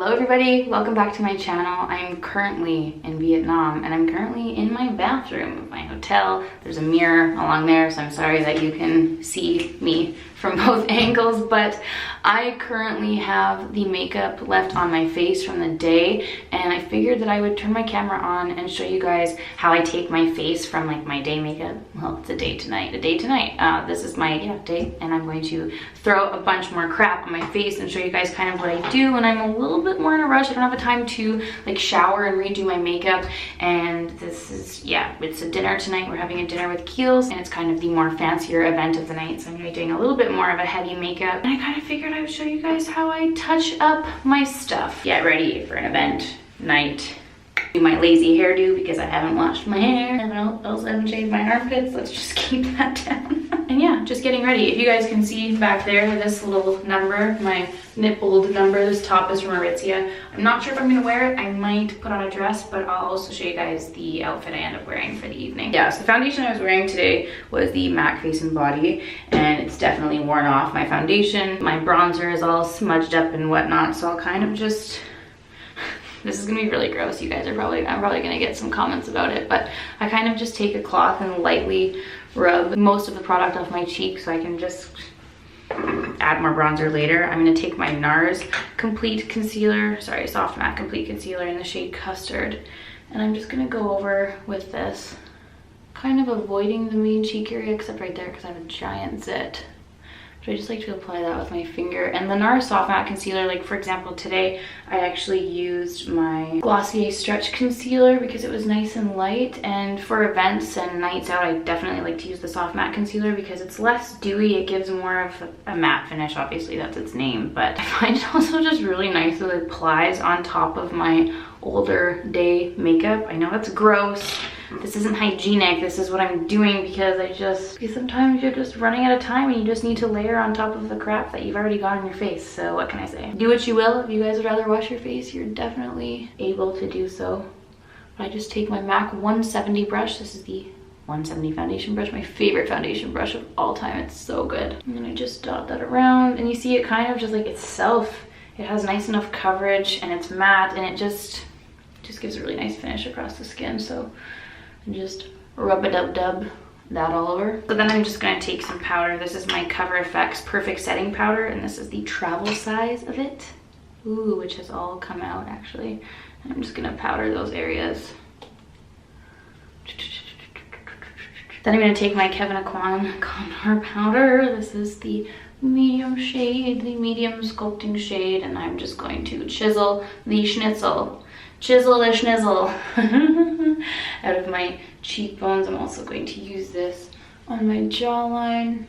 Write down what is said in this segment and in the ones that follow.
Hello everybody, welcome back to my channel. I'm currently in Vietnam and I'm currently in my bathroom of my hotel. There's a mirror along there, so I'm sorry that you can see me from both angles, but I currently have the makeup left on my face from the day, and I figured that I would turn my camera on and show you guys how I take my face from like my day makeup. Well, it's a day to night. This is my day, and I'm going to throw a bunch more crap on my face and show you guys kind of what I do when I'm a little bit more in a rush. I don't have the time to like shower and redo my makeup, and this is, it's a dinner tonight. We're having a dinner with Keels, and it's kind of the more fancier event of the night, so I'm gonna be doing a little bit more of a heavy makeup, and I kind of figured I would show you guys how I touch up my stuff. Get ready for an event night. Do my lazy hairdo because I haven't washed my hair and also haven't shaved my armpits. Let's just keep that down. And yeah, just getting ready. If you guys can see back there, this little number, my nippled number, this top is from Aritzia. I'm not sure if I'm gonna wear it. I might put on a dress, but I'll also show you guys the outfit I end up wearing for the evening. Yeah, so the foundation I was wearing today was the MAC Face and Body, and it's definitely worn off my foundation. My bronzer is all smudged up and whatnot, so I'll kind of just, this is gonna be really gross. You guys are I'm probably gonna get some comments about it, but I kind of just take a cloth and lightly rub most of the product off my cheek so I can just add more bronzer later. I'm gonna take my NARS Complete Concealer, Soft Matte Complete Concealer in the shade Custard, and I'm just gonna go over with this, kind of avoiding the main cheek area except right there because I have a giant zit. But I just like to apply that with my finger. And the NARS Soft Matte Concealer, like for example today, I actually used my Glossier Stretch Concealer because it was nice and light. And for events and nights out, I definitely like to use the Soft Matte Concealer because it's less dewy. It gives more of a matte finish, obviously that's its name. But I find it also just really nice that it applies on top of my older day makeup. I know that's gross. This isn't hygienic. This is what I'm doing because sometimes you're just running out of time and you just need to layer on top of the crap that you've already got on your face. So what can I say? Do what you will. If you guys would rather wash your face, you're definitely able to do so. But I just take my MAC 170 brush. This is the 170 foundation brush, my favorite foundation brush of all time. It's so good. I'm gonna just dot that around, and you see it kind of just like itself. It has nice enough coverage and it's matte, and it just gives a really nice finish across the skin. So and just rub-a-dub-dub that all over. So then I'm just gonna take some powder. This is my Cover FX Perfect Setting Powder, and this is the travel size of it. Ooh, which has all come out actually. And I'm just gonna powder those areas. Then I'm gonna take my Kevyn Aqua contour powder. This is the medium shade, the medium sculpting shade, and I'm just going to chisel the schnitzel. Chisel the schnizzle out of my cheekbones. I'm also going to use this on my jawline.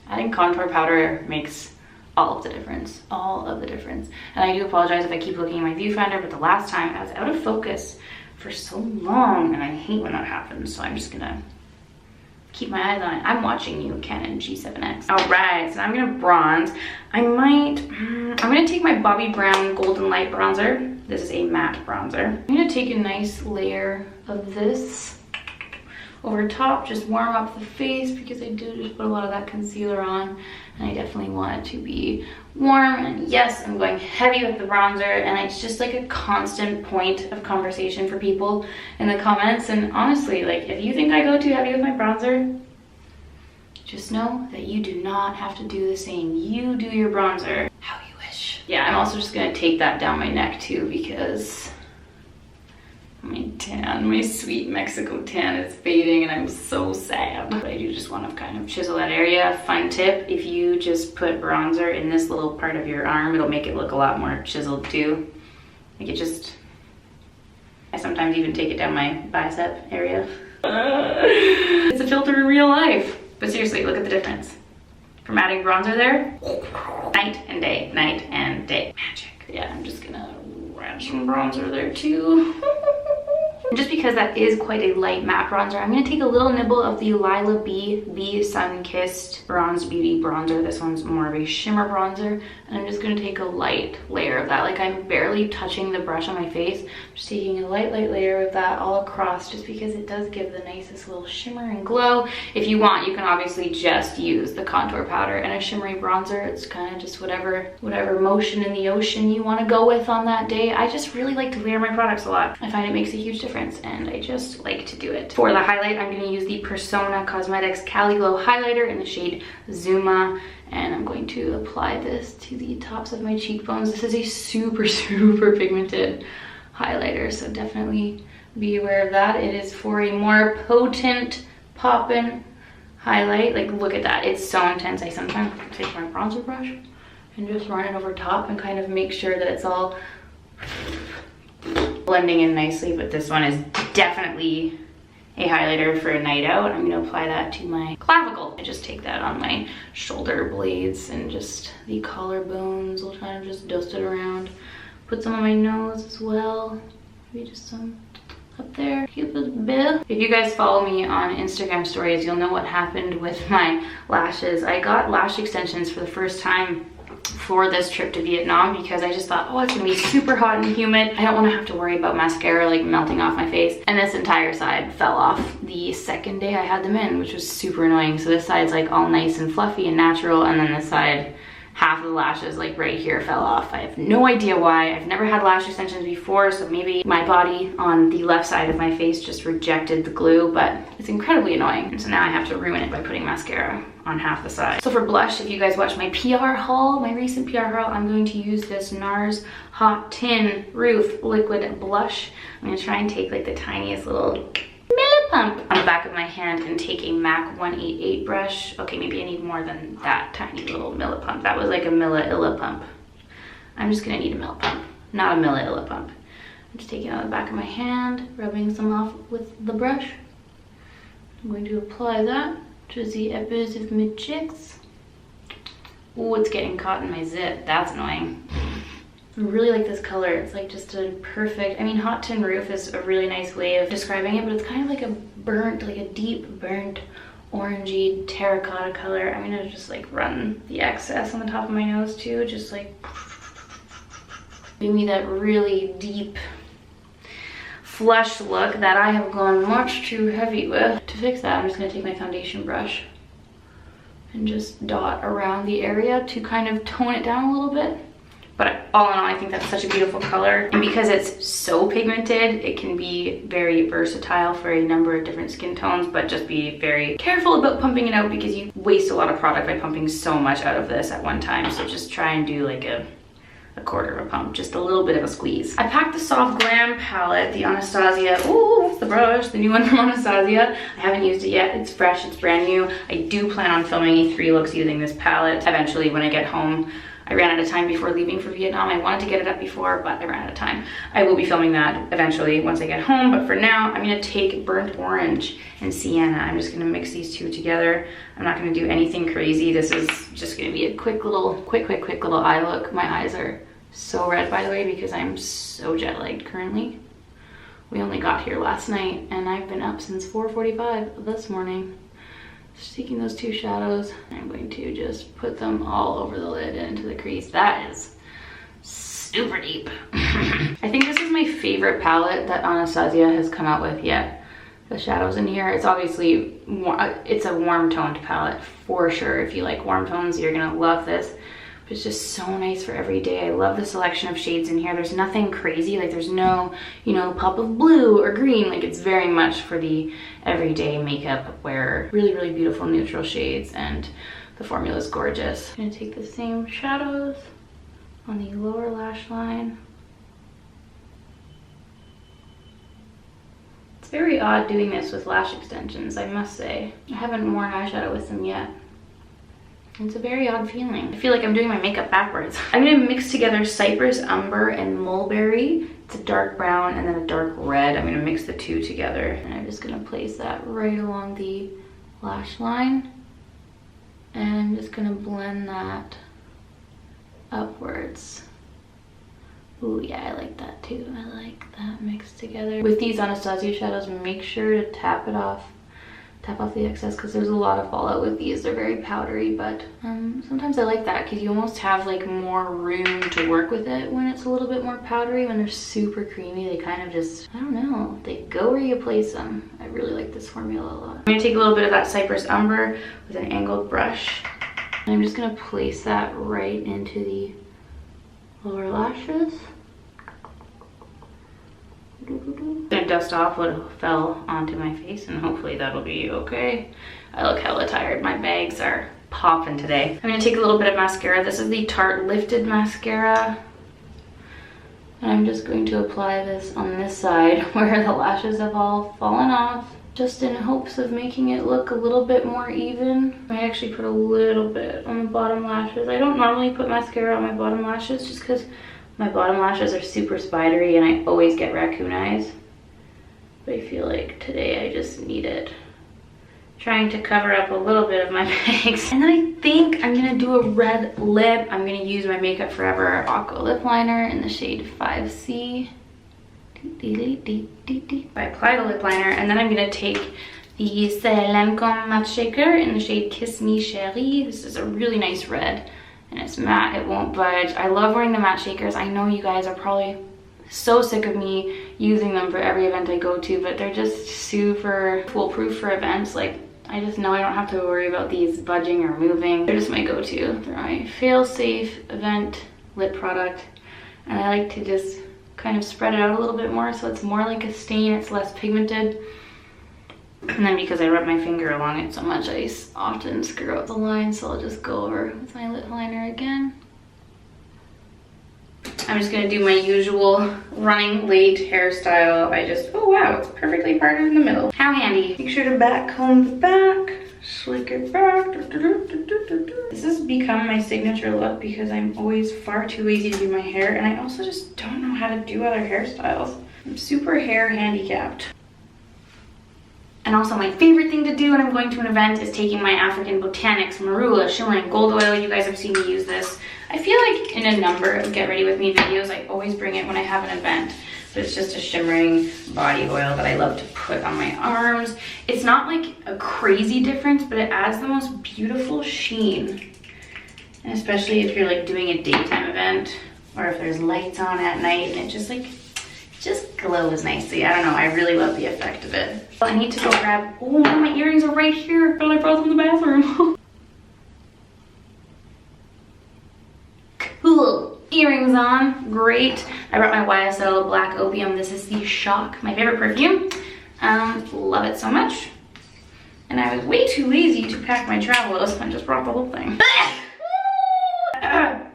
Adding contour powder makes all of the difference, And I do apologize if I keep looking at my viewfinder, but the last time I was out of focus for so long, and I hate when that happens, so I'm just gonna keep my eyes on it. I'm watching you, Canon G7X. All right, so I'm gonna bronze. I'm gonna take my Bobbi Brown Golden Light Bronzer. This is a matte bronzer. I'm gonna take a nice layer of this over top, just warm up the face because I do just put a lot of that concealer on, and I definitely want it to be warm. And yes, I'm going heavy with the bronzer, and it's just like a constant point of conversation for people in the comments. And honestly, like if you think I go too heavy with my bronzer, just know that you do not have to do the same. You do your bronzer how you wish. Yeah, I'm also just gonna take that down my neck too because my sweet Mexico tan is fading and I'm so sad. But I do just want to kind of chisel that area. Fun tip, if you just put bronzer in this little part of your arm, it'll make it look a lot more chiseled too. Like I sometimes even take it down my bicep area. It's a filter in real life. But seriously, look at the difference. From adding bronzer there, night and day, magic. Yeah, I'm just gonna add some bronzer there too. And just because that is quite a light matte bronzer, I'm gonna take a little nibble of the Lilah B Sun Kissed Bronze Beauty Bronzer. This one's more of a shimmer bronzer, and I'm just gonna take a light layer of that. Like, I'm barely touching the brush on my face. I'm just taking a light layer of that all across, just because it does give the nicest little shimmer and glow. If you want, you can obviously just use the contour powder and a shimmery bronzer. It's kind of just whatever motion in the ocean you want to go with on that day. I just really like to layer my products a lot. I find it makes a huge difference, and I just like to do it. For the highlight, I'm going to use the Persona Cosmetics Cali Glow highlighter in the shade Zuma, and I'm going to apply this to the tops of my cheekbones. This is a super pigmented highlighter, so definitely be aware of that. It is for a more potent poppin' highlight. Like, look at that, it's so intense. I sometimes take my bronzer brush and just run it over top and kind of make sure that it's all blending in nicely. But this one is definitely a highlighter for a night out. I'm going to apply that to my clavicle. I just take that on my shoulder blades and just the collarbones. I'll kind of just dust it around. Put some on my nose as well. Maybe just some up there. Cupid's bow. If you guys follow me on Instagram stories, you'll know what happened with my lashes. I got lash extensions for the first time for this trip to Vietnam, because I just thought, oh, it's gonna be super hot and humid. I don't want to have to worry about mascara like melting off my face. And this entire side fell off the second day I had them in, which was super annoying. So this side's like all nice and fluffy and natural, and then this side, half of the lashes like right here fell off. I have no idea why. I've never had lash extensions before, so maybe my body on the left side of my face just rejected the glue, but it's incredibly annoying. And so now I have to ruin it by putting mascara on half the side. So for blush, if you guys watch my PR haul, my recent PR haul, I'm going to use this NARS Hot Tin Roof Liquid Blush. I'm gonna try and take like the tiniest little pump on the back of my hand and take a MAC 188 brush. Okay, maybe I need more than that tiny little milli pump. That was like a Illa pump. I'm just gonna need a milli pump, not a Illa pump. I'm just taking it on the back of my hand, rubbing some off with the brush. I'm going to apply that to the edges of my cheeks. Oh, it's getting caught in my zip. That's annoying. I really like this color. It's like just a perfect, I mean, Hot Tin Roof is a really nice way of describing it, but it's kind of like a burnt, like a deep burnt orangey terracotta color. I'm gonna just like run the excess on the top of my nose too, just like give me that really deep flush look that I have gone much too heavy with. To fix that, I'm just gonna take my foundation brush and just dot around the area to kind of tone it down a little bit. But all in all, I think that's such a beautiful color. And because it's so pigmented, it can be very versatile for a number of different skin tones, but just be very careful about pumping it out, because you waste a lot of product by pumping so much out of this at one time. So just try and do like a quarter of a pump, just a little bit of a squeeze. I packed the Soft Glam palette, the Anastasia, ooh, the brush, the new one from Anastasia. I haven't used it yet, it's fresh, it's brand new. I do plan on filming a 3 looks using this palette eventually when I get home. I ran out of time before leaving for Vietnam. I wanted to get it up before, but I ran out of time. I will be filming that eventually once I get home, but for now, I'm gonna take Burnt Orange and Sienna. I'm just gonna mix these two together. I'm not gonna do anything crazy. This is just gonna be a quick little eye look. My eyes are so red, by the way, because I'm so jet lagged currently. We only got here last night, and I've been up since 4:45 this morning. Just taking those two shadows, I'm going to just put them all over the lid and into the crease. That is super deep. I think this is my favorite palette that Anastasia has come out with yet. The shadows in here, it's obviously, it's a warm toned palette for sure. If you like warm tones, you're gonna love this. But it's just so nice for every day. I love the selection of shades in here. There's nothing crazy, like there's no, you know, pop of blue or green. Like, it's very much for the everyday makeup wear. Really, really beautiful neutral shades, and the formula is gorgeous. I'm gonna take the same shadows on the lower lash line. It's very odd doing this with lash extensions, I must say. I haven't worn eyeshadow with them yet. It's a very odd feeling. I feel like I'm doing my makeup backwards. I'm gonna mix together Cypress Umber and Mulberry. It's a dark brown and then a dark red. I'm gonna mix the two together. And I'm just gonna place that right along the lash line. And I'm just gonna blend that upwards. Ooh, yeah, I like that too. I like that mixed together. With these Anastasia shadows, make sure to tap off the excess, because there's a lot of fallout with these. They're very powdery, but sometimes I like that because you almost have like more room to work with it when it's a little bit more powdery. When they're super creamy, they kind of just, I don't know, they go where you place them. I really like this formula a lot. I'm gonna take a little bit of that Cypress Umber with an angled brush, and I'm just gonna place that right into the lower lashes. I'm gonna dust off what fell onto my face, and hopefully that'll be okay. I look hella tired. My bags are popping today. I'm gonna take a little bit of mascara. This is the Tarte Lifted Mascara. And I'm just going to apply this on this side where the lashes have all fallen off, just in hopes of making it look a little bit more even. I actually put a little bit on the bottom lashes. I don't normally put mascara on my bottom lashes just because my bottom lashes are super spidery and I always get raccoon eyes. But I feel like today I just need it. Trying to cover up a little bit of my bags. And then I think I'm gonna do a red lip. I'm gonna use my Makeup Forever Aqua lip liner in the shade 5C. I apply the lip liner, and then I'm gonna take the Lancome matte shaker in the shade Kiss Me Cherie. This is a really nice red, and it's matte, it won't budge. I love wearing the matte shakers. I know you guys are probably so sick of me using them for every event I go to, but they're just super foolproof for events. Like, I just know I don't have to worry about these budging or moving. They're just my go-to. They're my fail-safe event lip product, and I like to just kind of spread it out a little bit more so it's more like a stain, it's less pigmented. And then because I rub my finger along it so much, I often screw up the line, so I'll just go over with my lip liner again. I'm just gonna do my usual running late hairstyle. Oh wow, it's perfectly parted in the middle. How handy. Make sure to back comb the back, slick it back. This has become my signature look because I'm always far too lazy to do my hair, and I also just don't know how to do other hairstyles. I'm super hair handicapped. And also my favorite thing to do when I'm going to an event is taking my African Botanics Marula Shimmering Gold Oil. You guys have seen me use this. I feel like in a number of Get Ready With Me videos, I always bring it when I have an event. But it's just a shimmering body oil that I love to put on my arms. It's not like a crazy difference, but it adds the most beautiful sheen. And especially if you're like doing a daytime event, or if there's lights on at night, and it just glows nicely. I don't know, I really love the effect of it. I need to go grab, oh no, my earrings are right here, but I brought them in the bathroom. Cool, earrings on, great. I brought my YSL Black Opium. This is the Shock, my favorite perfume. Love it so much. And I was way too lazy to pack my travelers, I just brought the whole thing.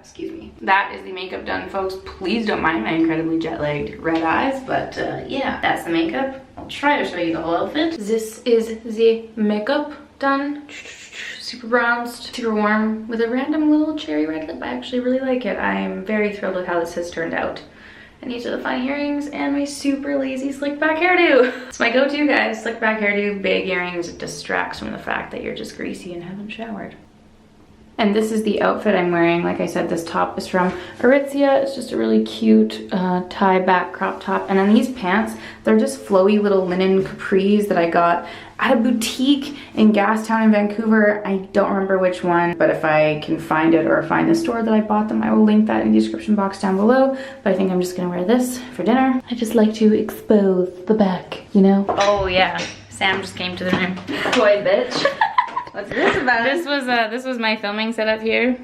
Excuse me. That is the makeup done, folks. Please don't mind my incredibly jet-lagged red eyes, but yeah, that's the makeup. I'll try to show you the whole outfit. This is the makeup done. Super bronzed, super warm, with a random little cherry red lip. I actually really like it. I'm very thrilled with how this has turned out. And these are the fun earrings and my super lazy slick back hairdo. It's my go-to, guys. Slick back hairdo, big earrings. It distracts from the fact that you're just greasy and haven't showered. And this is the outfit I'm wearing. Like I said, this top is from Aritzia. It's just a really cute tie back crop top. And then these pants, they're just flowy little linen capris that I got at a boutique in Gastown in Vancouver. I don't remember which one, but if I can find it or find the store that I bought them, I will link that in the description box down below. But I think I'm just gonna wear this for dinner. I just like to expose the back, you know? Oh yeah, Sam just came to the room. Boy, bitch. What's this about? This was my filming setup here.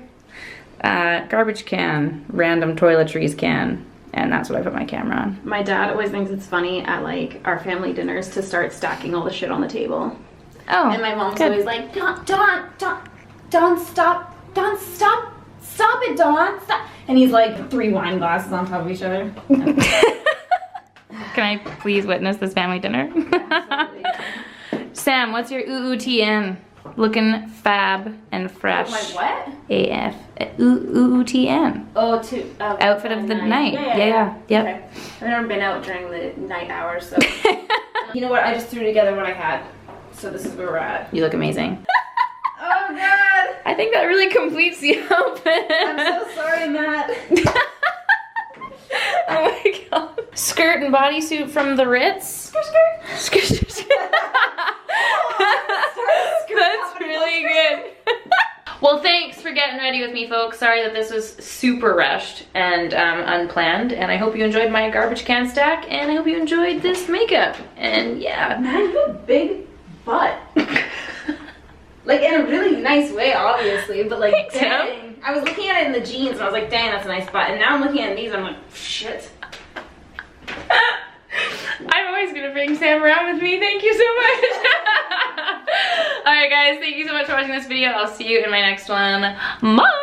Garbage can, random toiletries can, and that's what I put my camera on. My dad always thinks it's funny at like our family dinners to start stacking all the shit on the table. Oh, and my mom's good. always like, Don, stop it, Don, stop. And he's like 3 wine glasses on top of each other. Can I please witness this family dinner? Absolutely. Sam, what's your UUTN? Looking fab and fresh. My what? AF. UUTN. Oh, outfit of the night. Yeah. Yep. Okay. I've never been out during the night hours, so. You know what? I just threw together what I had. So this is where we're at. You look amazing. Oh God. I think that really completes the outfit. I'm so sorry, Matt. skirt and bodysuit from the Ritz. Skirt. That's really good. Well, thanks for getting ready with me, folks. Sorry that this was super rushed and unplanned, and I hope you enjoyed my garbage can stack, and I hope you enjoyed this makeup, and yeah. Man, you have a big butt. Like, in a really nice way, obviously, but like, Thanks, dang. I was looking at it in the jeans, and I was like, dang, that's a nice butt, and now I'm looking at these, and I'm like, shit. I'm always gonna bring Sam around with me. Thank you so much. Alright guys, thank you so much for watching this video. I'll see you in my next one. Bye!